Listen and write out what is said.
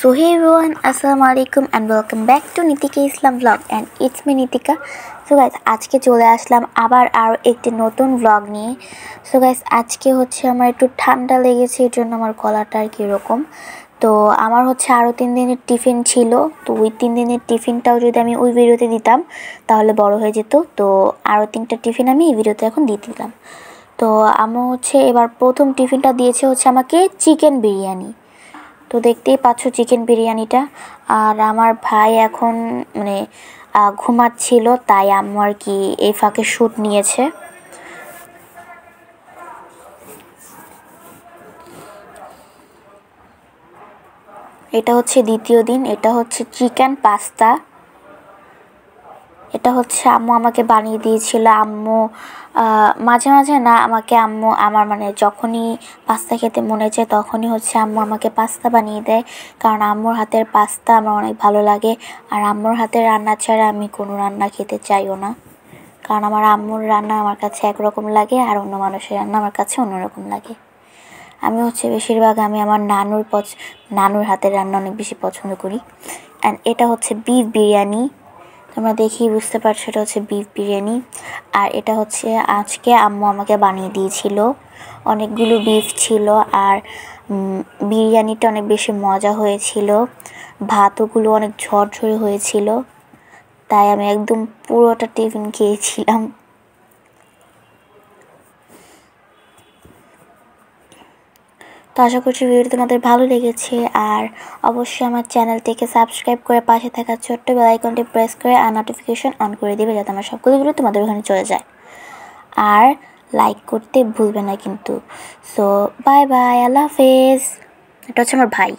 So hey everyone, Assalamualaikum and welcome back to Nitika Islam vlog and it's me Nitika. So guys, আজকে চলে আসলাম আবার আর একটি নতুন vlog নিয়ে। So guys, আজকে হচ্ছে আমার একটু ঠান্ডা লেগেছে, এর জন্য আমার গলাটা আর কি এরকম। তো আমার হচ্ছে আরো 3 দিনের টিফিন ছিল, তো ওই 3 দিনের টিফিনটাও যদি আমি ওই ভিডিওতে দিতাম তাহলে বড় হয়ে যেত। তো আরো 3টা টিফিন আমি এই ভিডিওতে এখন দিয়ে দিলাম। তো আম্মু হচ্ছে এবার প্রথম টিফিনটা দিয়েছে হচ্ছে আমাকে চিকেন বিরিয়ানি। তো দেখতেই পাচ্ছ চিকেন বিরিয়ানিটা। আর আমার ভাই এখন ঘুমাচ্ছিল, তাই আম্মু আর কি এই ফাঁকে শ্যুট নিয়েছে। এটা হচ্ছে দ্বিতীয় দিন, এটা হচ্ছে চিকেন পাস্তা। এটা হচ্ছে আম্মু আমাকে বানিয়ে দিয়েছিল। আম্মু মাঝে মাঝে না আমাকে আম্মু আমার যখনই পাস্তা খেতে মনে চায় তখনই হচ্ছে আম্মু আমাকে পাস্তা বানিয়ে দেয়, কারণ আম্মুর হাতের পাস্তা আমার অনেক ভালো লাগে। আর আম্মুর হাতের রান্না ছাড়া আমি কোনো রান্না খেতে চাইও না, কারণ আমার আম্মুর রান্না আমার কাছে একরকম লাগে আর অন্য মানুষের রান্না আমার কাছে অন্যরকম লাগে। আমি হচ্ছে বেশিরভাগ আমি আমার নানুর হাতের রান্না অনেক বেশি পছন্দ করি। অ্যান্ড এটা হচ্ছে বিফ বিরিয়ানি, তোমরা দেখেই বুঝতে পারছো এটা হচ্ছে বিফ বিরিয়ানি। আর এটা হচ্ছে আজকে আম্মু আমাকে বানিয়ে দিয়েছিল। অনেকগুলো বিফ ছিল আর বিরিয়ানিটা অনেক বেশি মজা হয়েছিল। ভাতগুলো অনেক ঝরঝরে হয়েছিল, তাই আমি একদম পুরোটা টিফিন খেয়েছিলাম। তো আশা করছি ভিডিওটি তোমাদের ভালো লেগেছে, আর অবশ্যই আমার চ্যানেলটিকে সাবস্ক্রাইব করে পাশে থাকা ছোট্ট বেল আইকনটি প্রেস করে আর নোটিফিকেশন অন করে দিবে, যাতে আমার সবগুলো ভিডিও তোমাদের ওখানে চলে যায়। আর লাইক করতে ভুলবে না কিন্তু। সো বাই বাই, আল্লাহ হাফেজ। এটা হচ্ছে আমার ভাই।